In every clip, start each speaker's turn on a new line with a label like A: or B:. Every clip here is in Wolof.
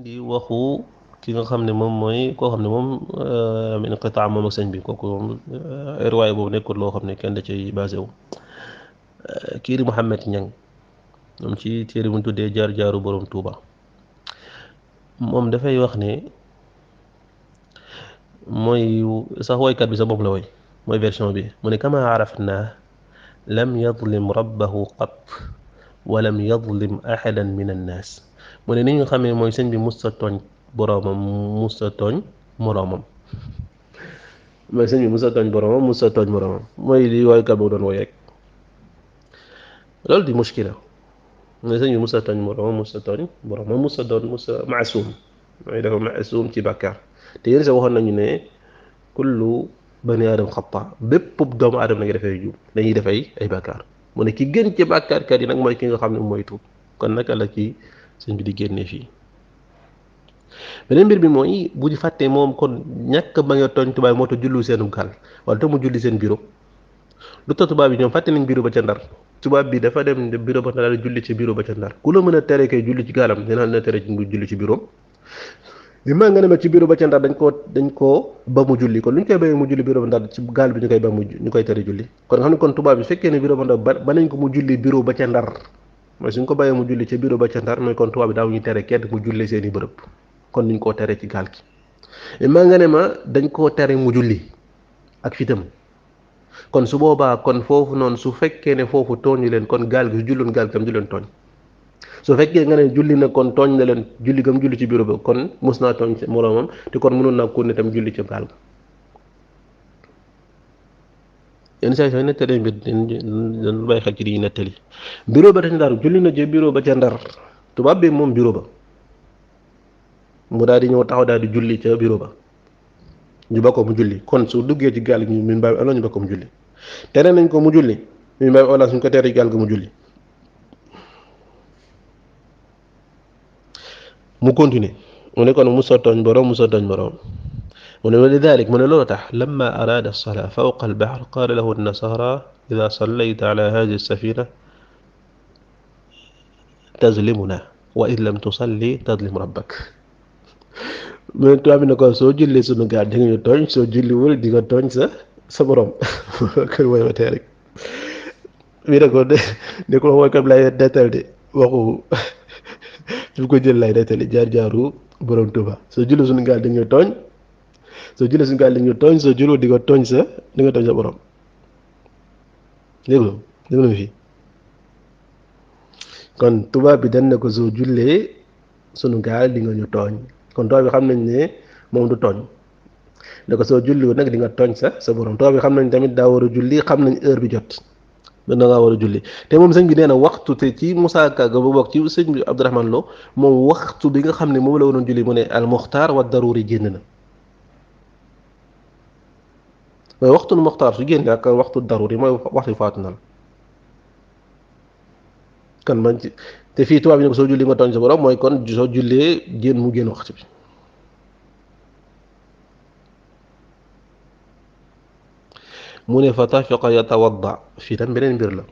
A: indi waxu ki nga xam ne moom mooy koo xam ne moom min qitaa moom ak sëñ bi kooku moom riwaay boobu nekkul loo xam ne kenn da ciy basé wu kii di Mouhamed Niang moom ci téere bu ñu tuddee jaar jaaru borom Touba moom dafay wax ne mooy sax woykat bi sa moom la woy mooy version bi mu ne kama arafna lam yadlim rabbahu qat walam yadlim ahadan min annaas mu ne ni ñu xamee mooy sëñ bi musta tooñ boroomam musta tooñ moroomam mooy sëñ bi musta tooñ boroomam musta tooñ moroomam mooy li woykat boobu doon woy rek loolu di mushkila mooy sëñ bi musta tooñ moroomam musta tooñ boroomam musta doon musta maasuum mooy dafa maasuum ci bàkkaar te yéen sa waxoon nañu ne kullu bani aadam xata bépp doomu aadama nag dafay jub dañuy def ay bàkkaar mu ne ki gën ci bàkkaarkat yi nag mooy ki nga xam ne mooy tuub kon naka la ci sëñ bi di génnee fii beneen mbir bi mooy bu ñu fàttee moom kon ñàkk ba nga tooñ tubaab moo tax jullu seenu gaal wala te mu julli seen bureau lu tax tubaab bi ñoom fàtte nañ bureau ba ca ndar tubaab bi dafa dem bureau ba daal julli ci bureau ba ca ndar ku la mën a tere kay julli ci gaalam dina la tere mu julli ci bureau bi ma nga ne ma ci bureau ba ca ndar dañ koo ba mu julli kon lu ñu koy bayee mu julli bureau ba ndar ci gaal bi ñu koy ba mu ñu koy tere julli kon nga xam ne kon tubaab bi fekkee ne bureau ba ndar ba nañ ko mu julli bureau ba ca ndar mooy suñ ko bàyyee mu julli ca bureau ba ca ndar mooy kon tubaab bi daaw ñu tere kenn mu julli seeni bërëb kon niñ koo tere ci gaal gi maa nga ne ma dañ koo tere mu julli ak fitam kon su boobaa kon foofu noonu su fekkee ne foofu tooñu leen kon gaal gi su julloon gaal gi tam du leen tooñ su fekkee nga ne julli na kon tooñ na leen julli gam julli ci bureau ba kon mus naa tooñ moroomam te kon mënoon naa ko ne tam julli ca gaal ga yenn saa yi nettali mbir dañ bàyyi xel ci di nettali bureau ba ca ndar julli na ci bureau ba ca ndar tubaab bi moom bureau ba mu daal di ñëw taxaw daal di julli ca bureau ba ñu ba ko mu julli kon su duggee ci gaal gi min baabi ala ñu ba ko mu julli tere nañ ko mu julli min baabi ala suñ ko tere ci gaal gi mu julli mu continuer mu ne kon musa tooñ borom musa tooñ borom mu ne lidalik mu ne loolu tax lamma arada alsalaa fawqa albahr qaala lahu annasara ida sallayta ala hadihi alsafina tazlimuna wa in lam tusalli tazlim rabbak mu ne tubaab bi ne ko soo jullee sunu gaal di nga ñu tooñ soo julliwul di nga tooñ sa borom kër woy watee rek bii ne ko ne ko woykat bi lay dettal de waxu fi ko jël lay nettali jaar jaaru borom Tuuba soo jullee suñu gaal di nga tooñ soo jullee suñu gaal di nga tooñ soo jullee di nga tooñ sa borom déglu fii kon tubaab bi dañ ne ko soo jullee suñu gaal di nga ñu tooñ kon tubaab bi xam nañ ne moom du tooñ ne ko soo julliwul nag di nga tooñ sa borom tubaab bi xam nañ tamit daa war a julli xam nañ heure bi jot da ngaa war a julli te moom sëñ bi nee na waxtu te ci Moussa Ka ba bokk ci sëñ bi Abdourahmane Lo moom waxtu bi nga xam ne moom la waroon julli mu ne al muxtaar wa daruri génn na mooy waxtu muxtaar su génn ak waxtu daruri mooy waxtu faatu na la kon man ci te fii tubaab bi ne ko soo julli nga tooñ sa borom mooy kon soo jullee génn mu génn waxtu bi mu ne fa tafiqa yatawadda fii tam beneen mbir la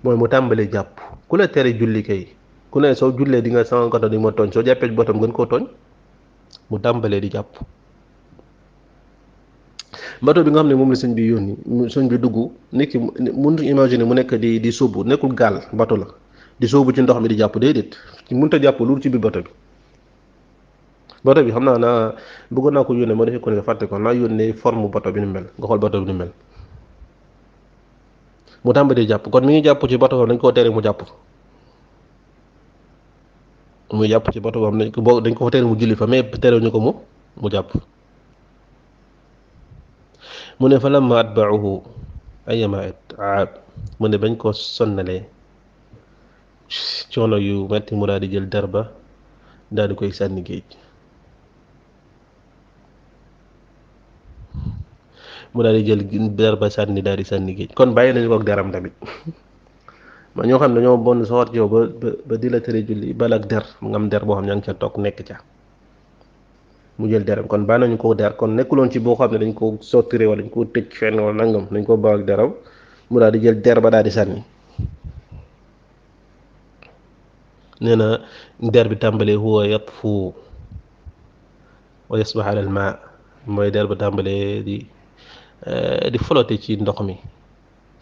A: mooy mu tàmbalee jàpp ku la tere julli kay ku ne soo jullee di nga sama koto di ma tooñ soo jàppee botam gën koo tooñ mu tàmbalee di jàpp bato bi nga xam ne moom la sëñ bi yónni sëñ bi dugg nit ki mënut imaginer mu nekk di sóobu nekkul gaal bato la di sóobu ci ndox mi di jàpp déedéet mënut a jàpp loolu ci biir bato bi xam naa bëggoon naa ko yónnee ma defee ko ne fàtte ko naa yónnee forme bato bi ni mel nga xool bato bi ni mel mu tàmbalee jàpp kon mi ngi jàpp ci bato dañ koo tere mu jàpp muy jàpp ci bato boobu dañ ko tere mu julli fa mais tere ñu ko mu jàpp mu ne fa lamma atba'uhu ayyama aab mu ne bañ ko sonnalee coono yu metti mu daal di jël derba daal di koy sànni géej mu daal di jël derba sànni daal di sànni géej kon bàyyi nañu ko ak deram tamit ma ñoo xam ne ñoo bon soxor ci yow ba di la tere julli bala ak der mu nga am der boo xam ne yaa ngi ca toog nekk ca mu jël deram kon bàyyi nañu ko der kon nekkuloon ci boo xam ne dañ ko sottire wala dañ ko tëj fenn wala nangam dañ ko baax ak deram mu daal di jël der ba daal di sànni nee na der bi tàmbalee huwa yatfu wa yasbax ala al maa mooy der ba tàmbalee di flotte ci ndox mi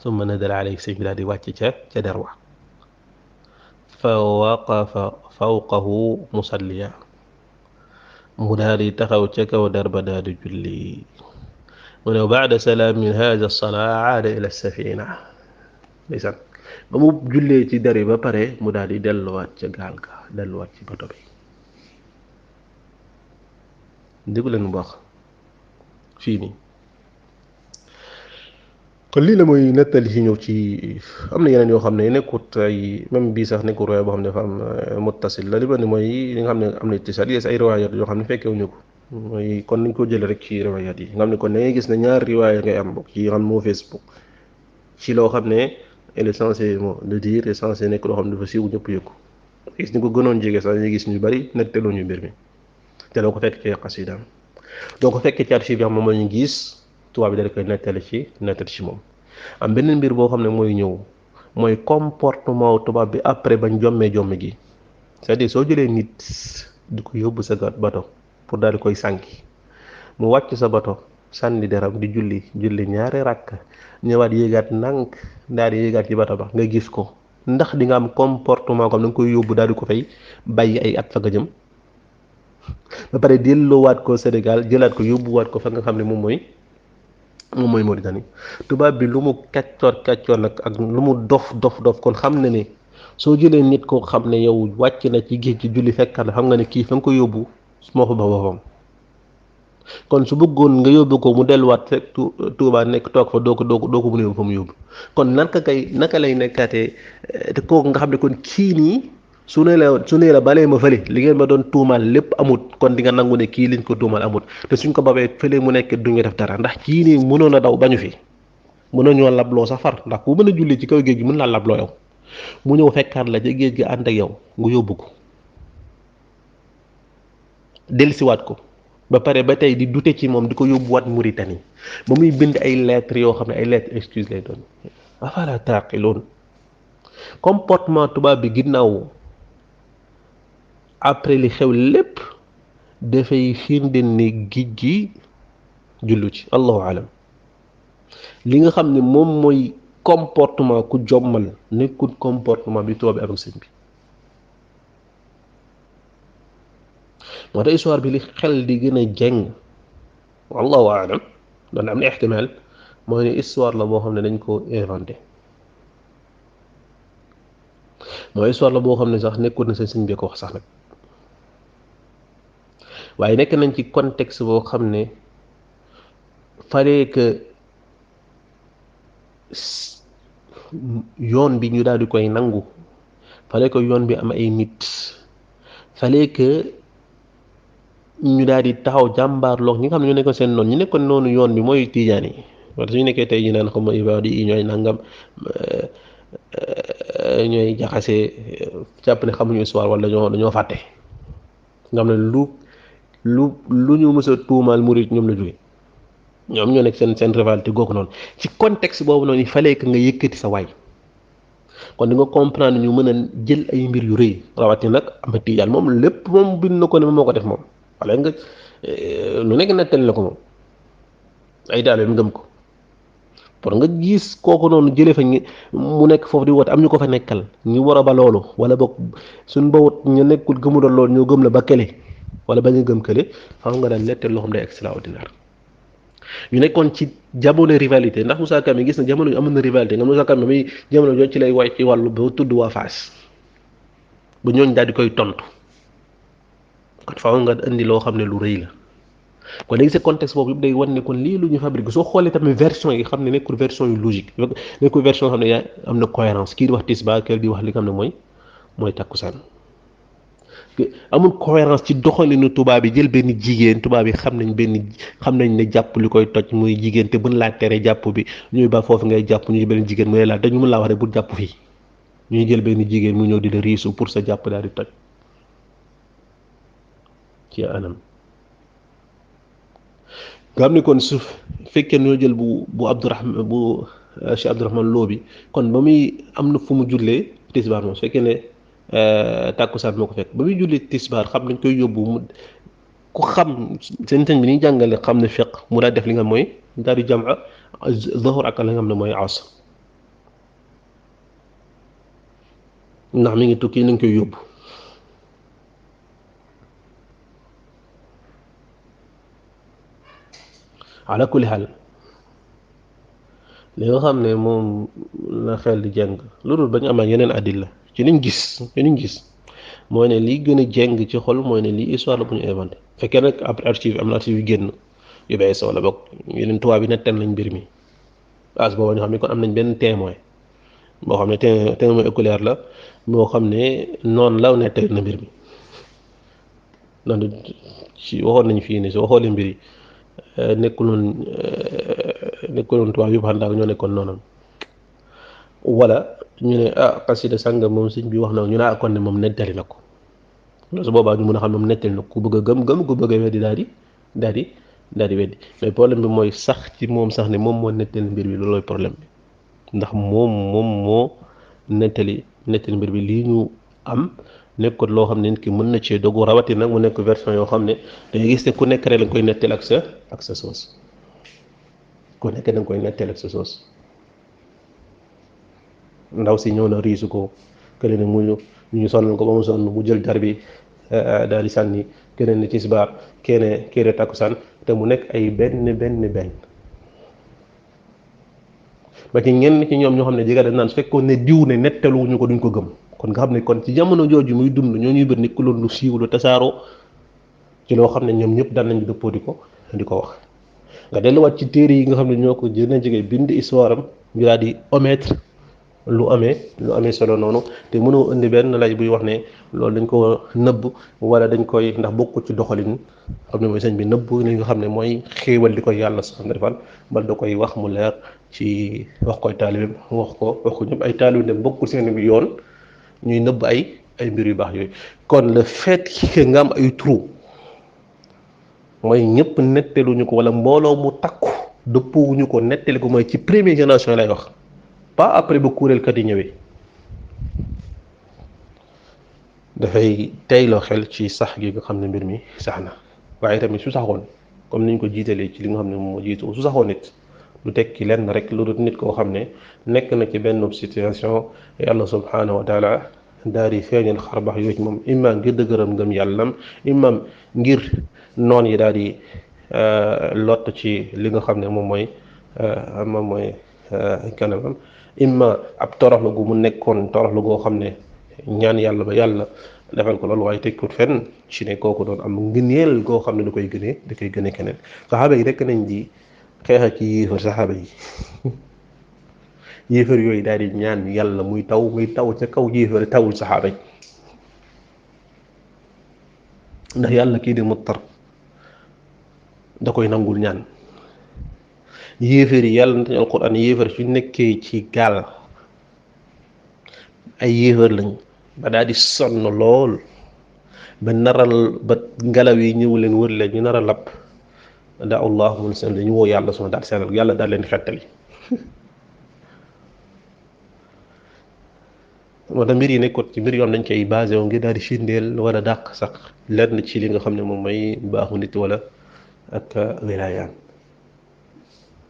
A: summa nadala alayhi sëñ bi daal di wàcc ca der wa fa waqafa fawqahu musalliya mu daal di taxaw ca kaw der ba daal di julli mu ne baada salaam min hada salaa aada ila safina ndeysaan ba mu jullee ci der yi ba pare mu daal di delluwaat ca gaal ga delluwaat ci bato bi déggu leen bu baax fii nii kon lii la mooy nettali ci ñëw ci am na yeneen yoo xam ne nekkut ay même bii sax nekkul riwaaya boo xam ne dafa am muttasil la li ba ne mooy li nga xam ne am na ittisaal yi ay riwaayaat yoo xam ne fekkewuñu ko mooy kon nañ ko jële rek ci riwaayaat yi nga xam ne kon da ngay gis ne ñaar riwaaya ngay am bokk ci xam moo Facebook ci loo xam ne elle est censée le dire est censé nekk loo xam ne dafa siiw ñëpp yëg ko gis ñu ko gënoon jege sax ñu gis ñu bari nettaloo ñu mbir mi te doo ko fekk ci xasidaam doo ko fekk ci archive yi moom la ñu gis tubaab bi da koy nettali ci moom am beneen mbir boo xam ne mooy ñëw mooy comportement tubaab bi après bañ jomme gi c'est-à-dire soo jëlee nit di ko yóbbu sa bato pour daal di koy sànki mu wàcc sa bato sànni deram di julli ñaari rakk ñëwaat yéegaat ndànk daal di yéegaat ci bato ba nga gis ko ndax di nga am comportement comme da nga koy yóbbu daal di ko fay bàyyi ay at fa nga jëm ba pare delloowaat ko Sénégal jëlaat ko yóbbuwaat ko fa nga xam ne moom mooy Mauritanie tubaab bi lu mu kàccoor nag ak lu mu dof kon xam na ne soo jëlee nit koo xam ne yow wàcc na ci géej ci julli fekkat la xam nga ne kii fa nga ko yóbbu moo fa ba boppam kon su bëggoon nga yóbbu ko mu delluwaat rek Tuubaa nekk toog fa doo ko mën a yóbbu fa mu yóbbu kon naka lay nekkaatee te kooku nga xam ne kon kii nii su ne la balee ma fële li ngeen ma doon tuumaal lépp amut kon di nga nangu ne kii liñ ko tuumaal amut te suñ ko babee fële mu nekk du ñu def dara ndax kii nii mënoon a daw bañu fi mënoon ñoo labloo sax far ndax ku mën a julli ci kaw géej gi mën laa labloo yow mu ñëw fekkaat la ca géej gi ànd ak yow nga yóbbu ko dellusiwaat ko ba pare ba tey di dute ci moom di ko yóbbuwaat Mauritanie ba muy bind ay lettres yoo xam ne ay lettres excuse lay doon afala taqiloon comportement tubaab bi ginnaaw après li xew lépp dafay firnde ne géej gi jullu ci allahu alam li nga xam ne moom mooy comportement ku jommal nekkul comportement bi tubaab bi am ak sëñ bi moo tax histoire bi li xel di gën a jeng wallahu alam doon am na ihtimal mooy ne histoire la boo xam ne dañ ko inventé mooy histoire la boo xam ne sax nekkul na sëñ bi ko wax sax nag waaye nekk nañ ci contexte boo xam ne fallait que yoon bi ñu daal di koy nangu fallait que yoon bi am ay nit fallait que ñu daal di taxaw jàmbaarloog ñi nga xam ne ñu nekkoon seen noonu ñu nekkoon noonu yoon bi mooy tiijaan yi wala suñu nekkee tey ñu naan xam nga ibaadu yi ñooy nangam ñooy jaxase jàpp ne xamuñu histoire wala dañoo fàtte nga xam ne lu ñu mës a tuumaal murit ñoom la jóge ñoom ñoo nekk seen rivalité googu noonu ci contexte boobu noonu il fallait que nga yëkkati sa waay kon di nga comprendre ñu mën a jël ay mbir yu rëy rawatina nag Ahmad Tijaan moom lépp moom bind na ko ne moo ko def moom wala nga lu nekk nettali la ko moom ay daal mu gëm ko pour nga gis kooku noonu jëlee fa mu nekk foofu di woote am ñu ko fa nekkal ñu war a ba loolu wala boog suñ bawut ñu nekkul gëmu doon loolu ñoo gëm la ba kële wala ba ñu gëm kële xam nga daan nettali loo xam ne extraordinaire ñu nekkoon ci jamono rivalité ndax Moussa Kame gis na jamono amoon na rivalité nga Moussa Kame mi jamono jooju ci lay way ci wàllu ba tudd waa Fass ba ñooñ daal di koy tontu kon faaw nga indi loo xam ne lu rëy la kon léegi ce contexte boobu yëpp day wan ne kon lii lu ñu fabriqué soo xoolee tamit version yi xam ne nekkul version yu logique nekkul version xam ne yaa am na cohérence kii di wax tisbaar kii di wax li nga xam ne mooy takkusaan amul cohérence ci doxalinu tubaab bi jël benn jigéen tubaab bi xam nañ ne jàpp li koy toj muy jigéen te buñ laa tere jàpp bi ñuy ba foofu ngay jàpp ñu benn jigéen mu ne laa dañu mën laa wax rek bu jàpp fii ñuy jël benn jigéen mu ñëw di la riisu pour sa jàpp daal di toj ci anam nga xam ne kon su fekkee ñoo jël bu Abdourahman bu Cheikh Abdourahman Lo bi kon ba muy am na fu mu jullee tisbaar moom su fekkee ne tàkkusaan moo ko fekk ba muy julli tisbaar xam nañ koy yóbbu mu ku xam seen sëñ bi ni jàngale xam ne fiq mu daal def li nga mooy daal di jamaa zuhur ak la nga xam ne mooy asr ndax mi ngi tukki nañ koy yóbbu ala kulli xaal li nga xam ne moom la xel di jàng loolu bañ amaat yeneen adil la ci liñ gis mooy ne lii gën a jeng ci xol mooy ne lii histoire la bu ñu inventé fekkee nag après archive am na archive yu génn yu bees wala boog yeneen tubaab yi nettal nañ mbir mi as booba ñu xam ne kon am nañ benn témoin boo xam ne témoin oculaire la moo xam ne noonu la nettali na mbir mi noonu ci waxoon nañ fii ne soo xoolee mbir yi nekkuloon tubaab yëpp xandaak ñoo nekkoon noonam wala ñu ne xasida sàngam moom sëñ bi wax na ñu ne kon ne moom nettali na ko loolu su boobaa ñu mën a xam ne moom nettali na ko ku bëgg a gëm ku bëgg a weddi daal di weddi mais problème bi mooy sax ci moom sax ne moom moo nettali mbir bi loolooy problème bi ndax moom moo nettali mbir bi lii ñu am nekkul loo xam ne nit ki mën na cee dogu rawati nag mu nekk version yoo xam ne dañuy gis ne ku nekk rek lañ koy nettali ak sa soos ku nekk da nga koy nettali ak sa soos ndaw si ñëw na riisu ko kële ne ñu sonal ko ba mu sonn mu jël jar bi daal di sànni keneen ni tisbaar kene takkusaan te mu nekk ay benn ba ci ñenn ci ñoom ñoo xam ne jega dañ naan su fekkoon ne diw ne nettaluwuñu ko duñ ko gëm kon nga xam ne kon ci jamono jooju muy dund ñoo ñuy bëri nekk loolu lu siiw lu tasaaroo ci loo xam ne ñoom ñëpp daan nañ dëppoo di ko wax nga delluwaat ci téere yi nga xam ne ñoo ko gën a jege bind histoire am ñu daal di omettre lu amee solo noonu te mënoo indi benn lay buy wax ne loolu dañ ko nëbb wala dañ koy ndax bokku ci doxalin xam ne mooy sëñ bi nëbb li nga xam ne mooy xéewal di koy yàlla sax na defal bal da koy wax mu leer ci wax koy taalibeem wax ko ñëpp ay taalibe dem bokkul seen bi yoon ñuy nëbb ay mbir yu baax yooyu kon le fait que nga am ay trou mooy ñëpp netteluñu ko wala mbooloo mu takku dëppoowuñu ko nettali ko mooy ci première génération lay wax pas après ba kuréelkat yi ñëwee dafay teyloo xel ci sax gi nga xam ne mbir mi sax na waaye tamit su saxoon comme niñ ko jiitalee ci li nga xam ne moom moo jiitu su saxoon nit lu tekki lenn rek lu dul nit koo xam ne nekk na ci benn situation yàlla subhanahu wa taala daal di feeñal xarbax yooyu ci moom imma ngir dëgëram ngëm yàllam imma ngir noon yi daal di lott ci li nga xam ne moom mooy kanamam imma ab toroxlu gu mu nekkoon toroxlu goo xam ne ñaan yàlla ba yàlla defal ko loolu waaye tekkut fenn ci ne kooku doon am ngëneel goo xam ne da koy gënee keneen saxaaba yi rekk nañ di xeex ak yéefar saxaaba yi yéefar yooyu daal di ñaan yàlla muy taw ca kaw yéefar tawul saxaaba yi ndax yàlla kii di Muttar da koy nangul ñaan yéefar yi yàlla na alquran yéefar su nekkee ci gaal ay yéefar lañ ba daal di sonn lool ba ngelaw yi ñëw leen wër leen ñu nar a lapp daa allah mun seen dañu woo yàlla suma daal seenal yàlla daal leen xettali moo tax mbir yi nekkoon ci mbir yoon dañ koy basé wu ngir daal di firndeel wala dàq sax lenn ci li nga xam ne moom mooy baaxu nit wala ak wilaayaan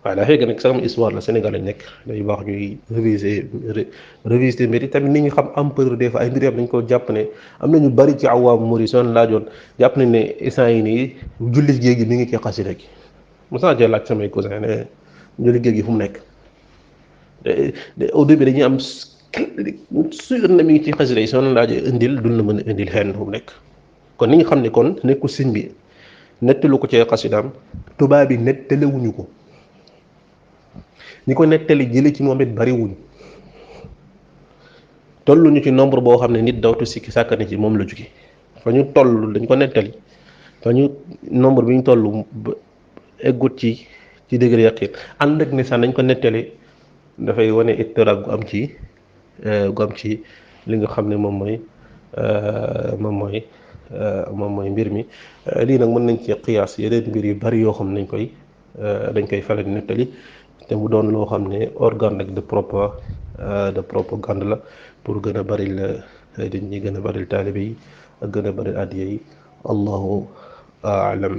A: waaye daa fekk nag sama histoire la Sénégal lañ nekk day baax ñuy réviser mbir yi tamit nit ñi xam empereur des fois ay mbir yam dañ ko jàpp ne am na ñu bari ci awaam muri son laajoon jàpp nañ ne instant yi nii jullit géej gi mi ngi ci xasida gi mosaa cee laaj samay cousin ne jullit géej gi fu mu nekk au début dañuy am sûr na mi ngi ci xasida yi soo laajee indil dun la mën a indil xenn fu mu nekk kon ni nga xam ne kon nekkul sëñ bi nettalu ko ci xasidaam tubaab bi nettalewuñu ko ñi ko nettali jële ci moom it bari wuñ tolluñu ci nombre boo xam ne nit dawtu sikki sàkkane ci moom la jóge fa ñu toll dañ ko nettali fa ñu nombre bi ñu toll eggut ci degré yaqin ànd ak ne sax nañ ko nettali dafay wane ittirab gu am ci li nga xam ne moom mooy mbir mi lii nag mën nañ ci qiyaas yeneen mbir yu bari yoo xam ne dañ koy faral di nettali te mu doon loo xam ne organe rek de propagande la pour gën a bari la ay dañ ñi gën a bari taalibe yi ak gën a bari addiya yi allahu aalam